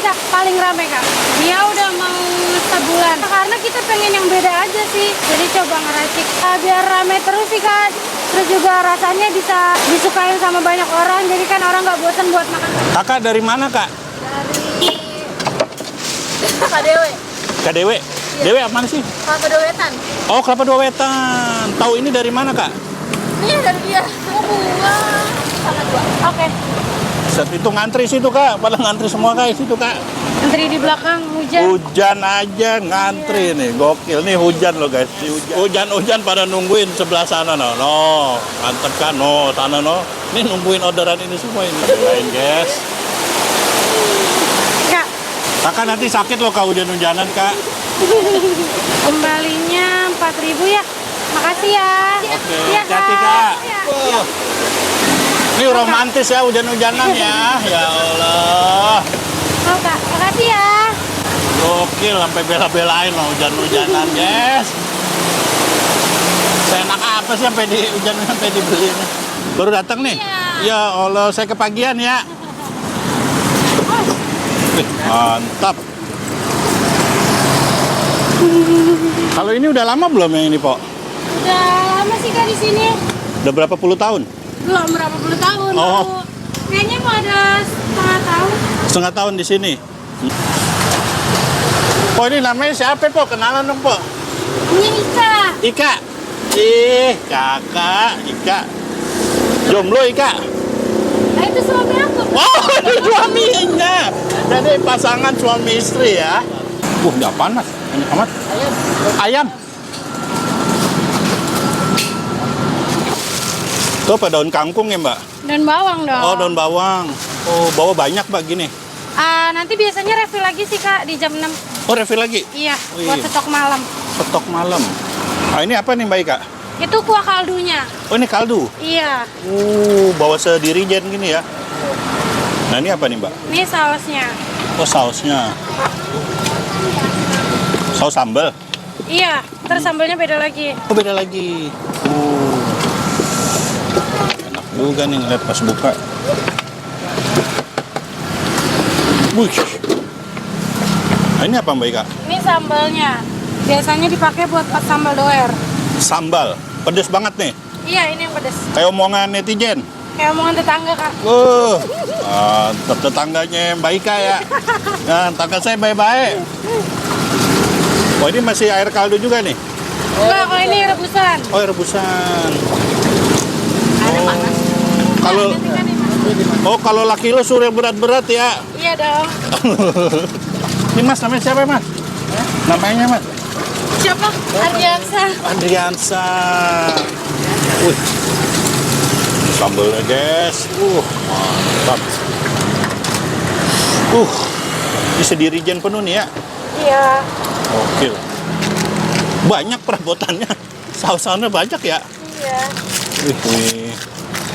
sih Kak paling rame Kak. Dia udah mau sebulan. Karena kita pengen yang beda aja sih. Jadi coba ngeracik. Biar rame terus sih Kak. Terus juga rasanya bisa disukain sama banyak orang. Jadi kan orang nggak bosan buat makan. Kakak dari mana Kak? Dari KDW. KDW? Dewe apa sih? Kelapa Dua Wetan. Oh, Kelapa Dua Wetan. Tahu ini dari mana Kak? Ini dari dia. Mau buang. Sama dua. Oke. Set itu ngantri situ Kak. Pada ngantri semua Kak situ Kak. Antri di belakang hujan. Hujan aja ngantri nih. Gokil nih hujan loh guys. Hujan-hujan pada nungguin sebelah sana no. No, mantep kan no, sana no. Ini nungguin orderan ini semua ini. Lain guys. Kak, Kakak nanti sakit loh Kak hujan-hujanan Kak. kembalinya 4.000 ya. Makasih ya. Oke, Iya, hati-hati Kak. Iya. Wah. Ini romantis ya hujan-hujanan ya. Ya Allah. Oh Kak, makasih ya. Gokil sampai bela-belain loh hujan-hujanan guys. Seenak apa sih sampai di hujan sampai dibeli nih. Baru datang nih? Iya. Ya Allah, saya kepagian ya. Mantap. Kalau ini udah lama belum yang ini, Pok? Udah lama sih Kak di sini. Udah berapa puluh tahun? Belum berapa puluh tahun. Oh. Baru. Kayaknya mau ada setengah tahun. Setengah tahun di sini. Pok, ini namanya siapa, Pok? Kenalan dong, Pok. Ini Ika. Ika. Ih, kakak, Ika. Jomblo, Ika. Nah, itu suami aku. Oh, itu suaminya. Jadi pasangan suami istri ya. Nggak panas. Banyak amat. Ayam. Tuh apa daun kangkung ya, Mbak? Dan bawang dong. Oh, daun bawang. Oh, bawa banyak, Mbak, gini. Nanti biasanya refill lagi sih Kak di jam 6. Oh, refill lagi? Iya, Oh, buat iya. stok malam. Stok malam. Ah, ini apa nih, Mbak Ika? Itu kuah kaldunya. Oh, ini kaldu. Iya. Bawa sedirijen gini ya. Nah, ini apa nih, Mbak? Ini sausnya. Oh, sausnya. Saus sambal. Iya, terus sambalnya beda lagi. Oh, beda lagi. Enak juga nih ngeliat pas buka. Wih. Nah, ini apa Mbak Ika? Ini sambalnya. Biasanya dipakai buat pas sambal doer. Sambal. Pedes banget nih. Iya, ini yang pedes. Kayak omongan netizen. Kayak omongan tetangga Kak. Tetangganya Mbak Ika ya. Nah, tetangga saya baik-baik. Oh, ini masih air kaldu juga nih? Enggak, kalau ini rebusan. Oh, air rebusan. Ada panas. Kalau Nanti kan ini, Mas. Oh, kalau laki lo suruh yang berat-berat ya. Iya dong. Ini Mas, namanya siapa Mas? Namanya Mas? Siapa? Ardiansa. Andriansa. Wih. Sambalnya guys. Mantap. Ini sedirijen penuh nih ya. Iya. Oke. Banyak perabotannya. Saus-sausnya banyak ya. Iya. Wih.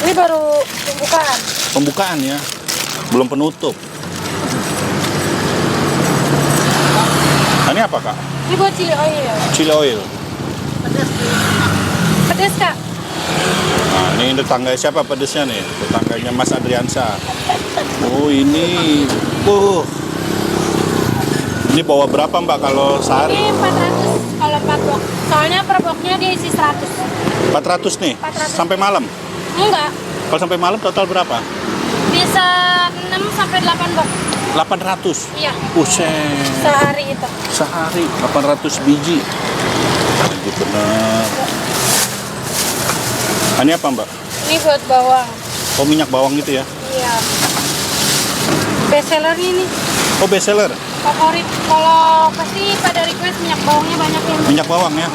Ini baru pembukaan. Pembukaan ya. Belum penutup. Nah, ini apa Kak? Ini buat chili oil. Chili oil. Pedes Kak. Nah, ini tetangga siapa pedesnya nih? Tetangganya Mas Adriansa. Oh, ini. Ini bawa berapa Mbak kalau sehari? Ini 400 kalau 4 box. Soalnya per boxnya dia isi 100. 400 nih? 400. Sampai malam? Enggak. Kalau sampai malam total berapa? Bisa 6 sampai 8 box. 800? Iya. Buset. Sehari itu. Sehari 800 biji. Jadi bener. Ini apa Mbak? Ini buat bawang. Oh, minyak bawang gitu ya? Iya. Best seller ini. Oh, best seller? Favorit. Kalau pasti pada request minyak bawangnya banyak yang. Minyak bawang ya?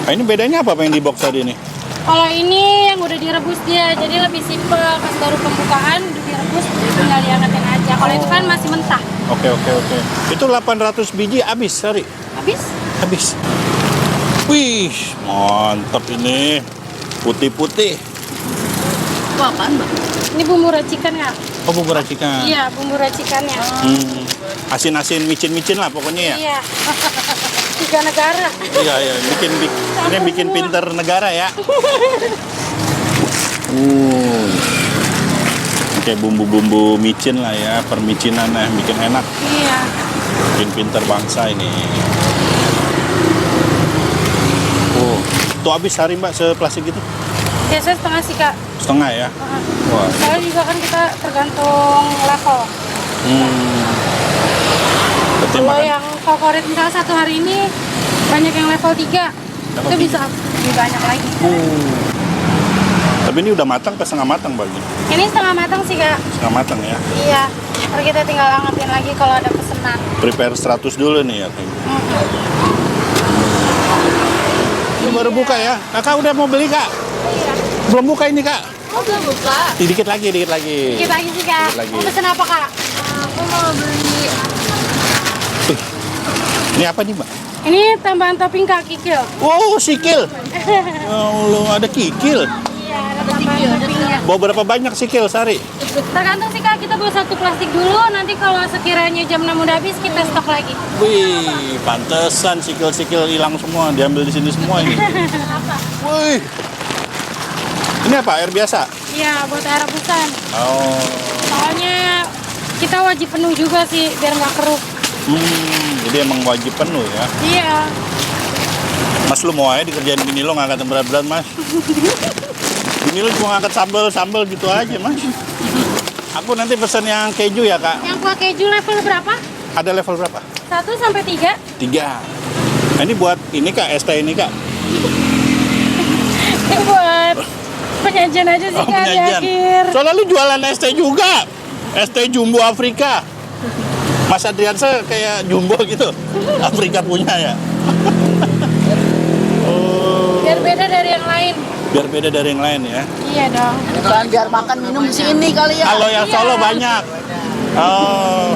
Nah, ini bedanya apa yang di box tadi nih? Kalau ini yang udah direbus dia, jadi lebih simpel. Pas baru pembukaan udah direbus, tinggal diangkatin aja. Kalau itu kan masih mentah. Oke. Itu 800 biji habis sehari? Habis? Habis. Wih, mantap ini. Putih-putih. Wah, apaan, Mbak? Ini bumbu racikan, Kak. Oh, bumbu racikan. Iya, bumbu racikannya. Asin-asin, micin-micin lah pokoknya ya. Iya. 3 negara. Iya, ini bikin pinter negara ya. Kayak bumbu-bumbu micin lah ya, permicinan ya, bikin enak. Iya. Bikin pinter bangsa ini. Oh, tuh habis hari Mbak seplastik gitu? Biasanya setengah sih Kak. Setengah ya? Wah. Soalnya juga kan kita tergantung level. Berarti Kalau makan. yang favorit misalnya satu hari ini banyak yang level 3. Itu bisa lebih banyak lagi. Tapi ini udah matang apa setengah matang Mbak? Ini setengah matang sih Kak. Setengah matang ya? Iya. Ntar kita tinggal angetin lagi kalau ada pesanan. Prepare 100 dulu nih ya. Ini baru buka ya? Kakak udah mau beli Kak? Iya. Belum buka ini Kak? Oh, belum buka. Dikit lagi. Dikit lagi sih Kak. Dikit lagi. Mau pesen apa Kak? Aku mau beli. Ini apa nih Mbak? Ini tambahan topping Kak, kikil. Wow, sikil. Ya Allah, ada kikil. Iya, ada tambahan toppingnya. Bawa berapa banyak sikil sehari? Tergantung sih Kak, kita bawa satu plastik dulu. Nanti kalau sekiranya jam 6 udah habis, kita stok lagi. Wih, pantesan sikil-sikil hilang semua, diambil di sini semua ini. Wih. Ini apa? Air biasa? Iya, buat air rebusan. Oh. Soalnya kita wajib penuh juga sih, biar nggak keruh. Jadi emang wajib penuh ya. Iya. Mas lu mau aja dikerjain bini lo ngangkat yang berat-berat Mas. Bini lo cuma ngangkat sambal gitu aja Mas. Aku nanti pesen yang keju ya Kak. Yang kuah keju level berapa? Ada level berapa? 1 sampai 3. 3. Nah, ini buat ini Kak, ST ini Kak. Ini buat penyajian aja sih Kak di akhir. Soalnya lu jualan ST juga. ST Jumbo Afrika. Mas Adriansa kayak Jumbo gitu. Afrika punya ya. Oh. Biar beda dari yang lain. Biar beda dari yang lain ya. Iya dong. Bukan biar makan minum di sini kali ya. Kalau yang Solo banyak. Oh.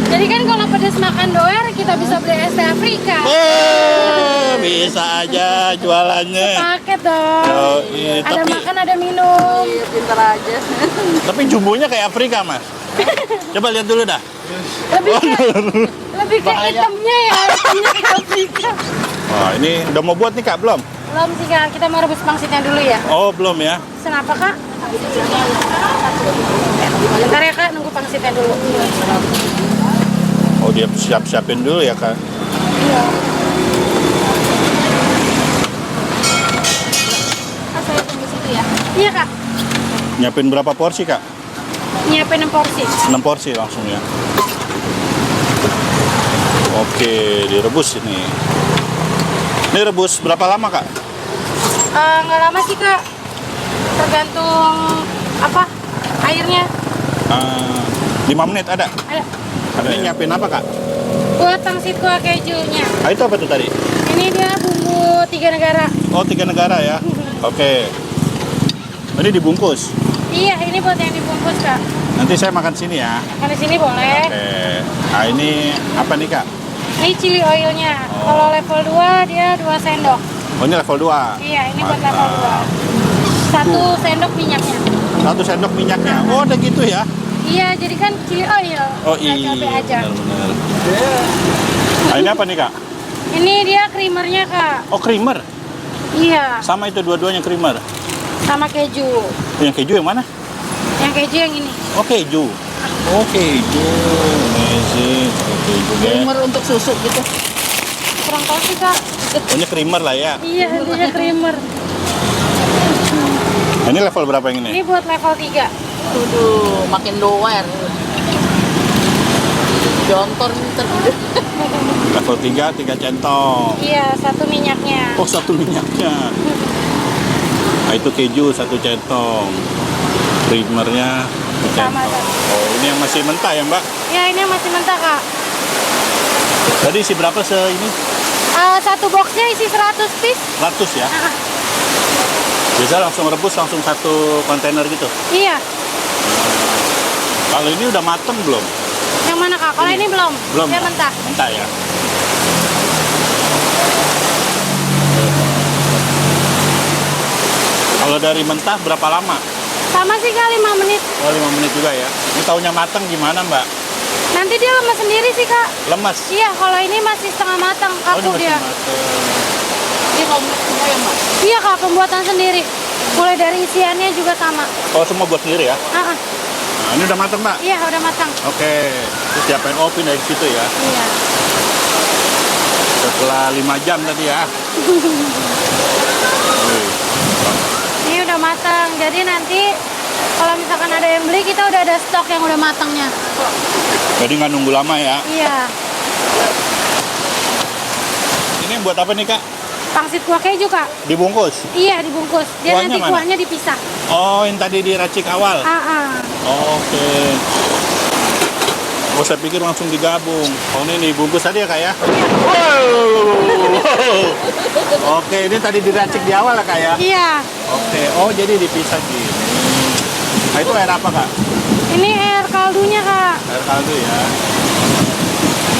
Jadi kan kalau pedas makan doer, kita bisa beli ST Afrika. Oh, bisa aja jualannya. Paket dong. Oh, iya, Ada tapi makan, ada minum. Iya, pinter aja. tapi jumbonya kayak Afrika, Mas. Coba lihat dulu dah. Lebih ke hitamnya ya, hitamnya ke Afrika. Wah, ini udah mau buat nih Kak, belum? Belum sih Kak, kita mau rebus pangsitnya dulu ya. Oh, belum ya. Pesen apa Kak? Bentar ya Kak, nunggu pangsitnya dulu. Oh, dia siap-siapin dulu ya Kak. Iya. Saya tunggu situ ya. Iya Kak, Nyiapin berapa porsi Kak? nyiapin 6 porsi. 6 porsi langsung ya. Oke, direbus ini. Ini rebus berapa lama Kak? Nggak lama sih Kak, tergantung apa airnya. 5 menit ada? Ada. Ini nyiapin apa Kak? Buat pangsit kuah kejunya. Ah, itu apa tuh tadi? Ini dia bumbu 3 negara. Oh, 3 negara ya. Oke. Ini dibungkus. Iya, ini buat yang dibungkus Kak. Nanti saya makan sini ya. Makan di sini boleh. Oke. Nah, ini apa nih Kak? Ini chili oilnya. Oh. Kalau level 2 dia 2 sendok. Oh, ini level 2. Iya, ini buat level Mantap. 2. 1 sendok minyaknya. 1 sendok minyaknya. Oh, ada gitu ya? Iya, jadi kan chili oil. Oh Nggak iya, cabai aja. benar-benar. Nah, ini apa nih Kak? Ini dia creamernya Kak. Oh, creamer. Iya, Sama itu dua-duanya creamer. sama keju. Yang keju yang mana? Yang keju yang ini. Oh, keju. Oh, keju. Amazing. Oh, keju ya. Creamer untuk susu gitu. Kurang tahu sih Kak. Oh, ini creamer lah ya. Iya, dia creamer. Nah, ini level berapa yang Ini ini? buat level 3. Waduh, makin doer. Jontor pinter. Level 3 centong. Iya, 1 minyaknya. Oh, 1 minyaknya. Nah, itu keju 1 centong. Creamernya 1 Sama, centong. sama. Oh, ini yang masih mentah ya, Mbak? Ya, ini yang masih mentah Kak. Tadi isi berapa ini? 1 boxnya isi 100 piece. 100 ya? Ah, Bisa langsung rebus langsung 1 kontainer gitu. iya. Kalau ini udah mateng belum? Yang mana Kak? Kalau ini belum. Belum. Dia mentah. Mentah ya. Kalau dari mentah berapa lama? Sama sih Kak, 5 menit. Oh, 5 menit juga ya. Ini taunya mateng gimana, Mbak? Nanti dia lemas sendiri sih Kak. Lemas. Iya, kalau ini masih setengah matang, Oh, kaku ini masih dia. mateng. Ini komplit semua ya, Mbak? Iya Kak, pembuatan sendiri. Mulai dari isiannya juga sama. Oh, semua buat sendiri ya? Ah, ah. Nah, Ini udah matang, Mbak? Iya, udah matang. Oke. Terus siapain oven dari situ ya. Iya. Setelah 5 jam tadi ya. Wih. Ini udah matang. Jadi nanti kalau misalkan ada yang beli, kita udah ada stok yang udah matangnya. Jadi nggak nunggu lama ya. Iya. Ini buat apa nih, Kak? Pangsit kuah keju, Kak. Dibungkus? Iya, dibungkus. Dia Kuahnya nanti mana? kuahnya dipisah. Oh, yang tadi diracik awal? Oke. Oh, saya pikir langsung digabung. Oh, ini dibungkus tadi ya, Kak ya? Wow. Oke, ini tadi diracik di awal ya, Kak ya? Iya. Oke. Oh, jadi dipisah gini. Nah, itu air apa, Kak? Ini air kaldunya, Kak. Air kaldu ya.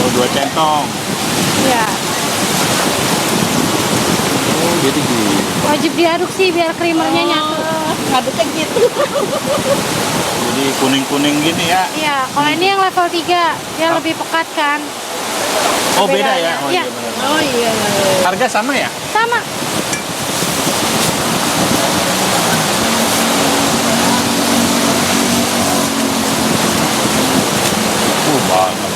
Oh, 2 centong. Iya. Oh, jadi gini. Wajib diaduk sih biar creamernya nyatu. Ngaduknya gitu. Jadi kuning-kuning gini ya. Iya, kalau ini yang level 3, dia lebih pekat kan. Oh, beda ya? Oh, Iya. benar. Oh iya. Harga sama ya? Sama. Banget.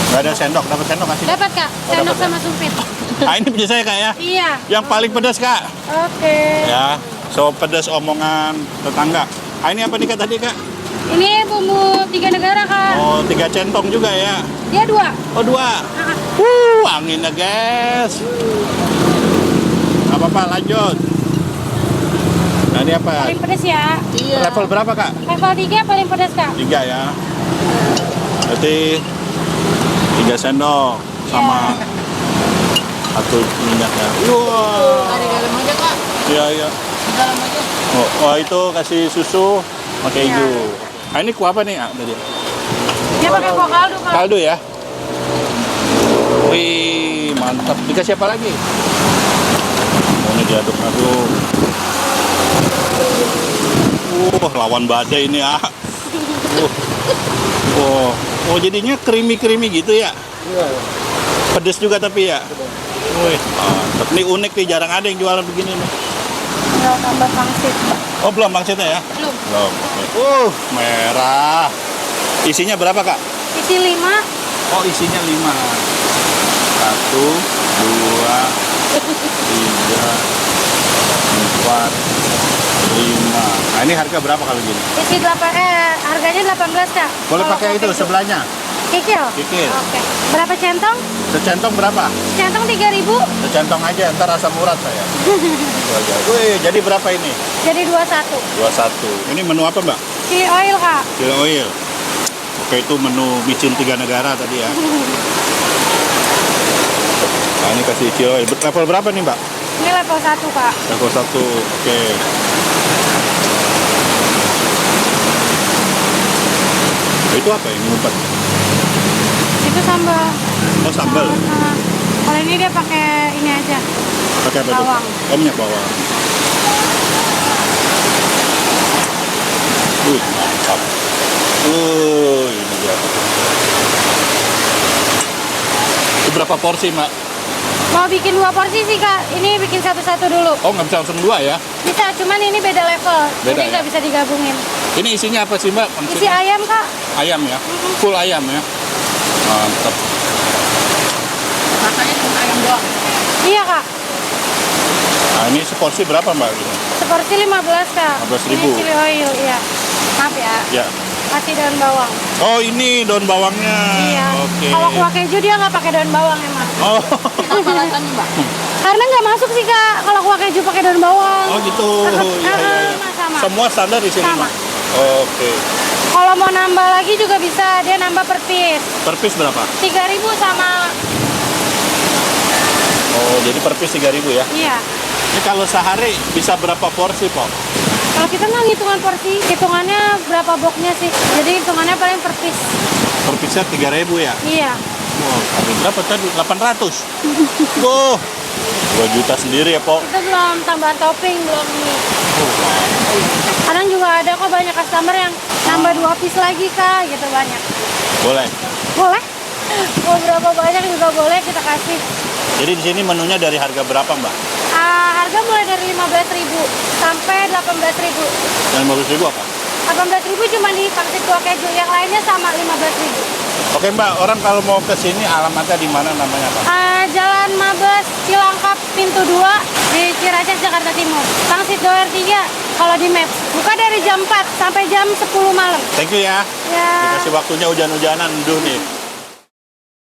Gak ada sendok, dapat sendok nggak sih? Dapat, Kak. Oh, Sendok dapat ya? sama sumpit. Nah, ini punya saya, Kak ya? Iya. Yang paling pedas, Kak. Oke. Ya, so pedas omongan tetangga. Ah, ini apa nih, Kak, tadi, Kak? Ini bumbu 3 negara, Kak. Oh, 3 centong juga ya? Dia 2. Oh, 2. Anginnya, guys. Gak apa-apa, lanjut. Nah, ini apa? Paling pedas ya. Iya. Level berapa, Kak? Level 3 paling pedas, Kak. 3 ya. Berarti 3 sendok sama satu minyak ya. Wah. Ada dalam aja, Kak. Iya, iya. Di dalam aja. Oh, itu kasih susu pakai keju. Nah, ini kuah apa nih, ah, tadi? Dia pakai kuah kaldu, Kak. Kaldu ya. Wih, mantap. Dikasih apa lagi? Oh, ini diaduk-aduk. Lawan badai ini ah. Oh, jadinya creamy-creamy gitu ya? Iya. Pedes juga tapi ya? Wih, mantap. Ini unik nih, jarang ada yang jualan begini nih. Tinggal tambah pangsit. Oh, belum pangsitnya ya? Belum. Belum. Merah. Isinya berapa, Kak? Isi 5. Oh, isinya 5. 1, 2, 3, 4, 5. Nah, ini harga berapa kalau gini? Isi 8, harganya 18, Kak. Boleh Kalau pakai kuah itu keju. sebelahnya. Kikil? Kikil. Oke. Berapa centong? Secentong berapa? Centong 3.000. Secentong aja, ntar asam urat saya. Wih, jadi berapa ini? Jadi 21. 21. Ini menu apa, Mbak? Chili oil, Kak. Chili oil. Oke, itu menu micin 3 negara tadi ya. Nah, ini kasih chili oil. Level berapa nih, Mbak? Ini level 1, Kak. Level 1. Oke. Itu apa ini ngumpet? Itu sambal. Oh, sambal. Nah, kalau ini dia pakai ini aja. Pakai apa tuh? Bawang. Oh, minyak bawang. Mantap. Ini dia. Itu berapa porsi, Mbak? Mau bikin 2 porsi sih, Kak. Ini bikin satu-satu dulu. Oh, nggak bisa langsung 2 ya? Bisa, cuman ini beda level. Beda Jadi ya? nggak bisa digabungin. Ini isinya apa sih, Mbak? Isi ayam, Kak. Ayam ya? Full ayam ya? Mantap. Rasanya cuma ayam doang. Iya, Kak. Nah, ini seporsi berapa, Mbak? Seporsi 15, Kak. 15.000. Ini chili oil, iya. Maaf ya. Ya. Kasih daun bawang. Oh, ini daun bawangnya. Iya. Oke. Kalau kuah keju dia nggak pakai daun bawang emang. Oh. Apa alasannya, Mbak? Karena nggak masuk sih, Kak. Kalau kuah keju pakai daun bawang. Oh, gitu. Iya, iya, iya. Sama. Semua standar di sini, Sama. Mbak? Oke. Kalau mau nambah lagi juga bisa. Dia nambah per piece. Per piece berapa? 3.000 sama. Oh, jadi per piece 3.000 ya? Iya. Ini kalau sehari bisa berapa porsi, Pok? Kalau kita nggak hitungan porsi, hitungannya berapa boxnya sih. Jadi hitungannya paling per piece. Per piece 3.000 ya? Iya. Wow, tapi berapa tadi? 800? Wow, 2 juta sendiri ya, Pok? Itu belum tambahan topping, belum ini. Kadang juga ada kok banyak customer yang nambah 2 piece lagi, Kak. Gitu banyak. Boleh. Boleh. Mau berapa banyak juga boleh kita kasih. Jadi di sini menunya dari harga berapa, Mbak? Harga mulai dari 15.000 sampai 18.000. Dan 15.000 apa? 18.000 cuma di Pangsit Tua Keju, yang lainnya sama 15.000. Oke Mbak, orang kalau mau ke sini alamatnya di mana namanya Pak? Jalan Mabes Cilangkap pintu 2 di Ciracas, Jakarta Timur. Pangsit Doer 3 kalau di Maps. Buka dari jam 4 sampai jam 10 malam. Thank you ya. Ya. Dikasih waktunya hujan-hujanan, duh nih.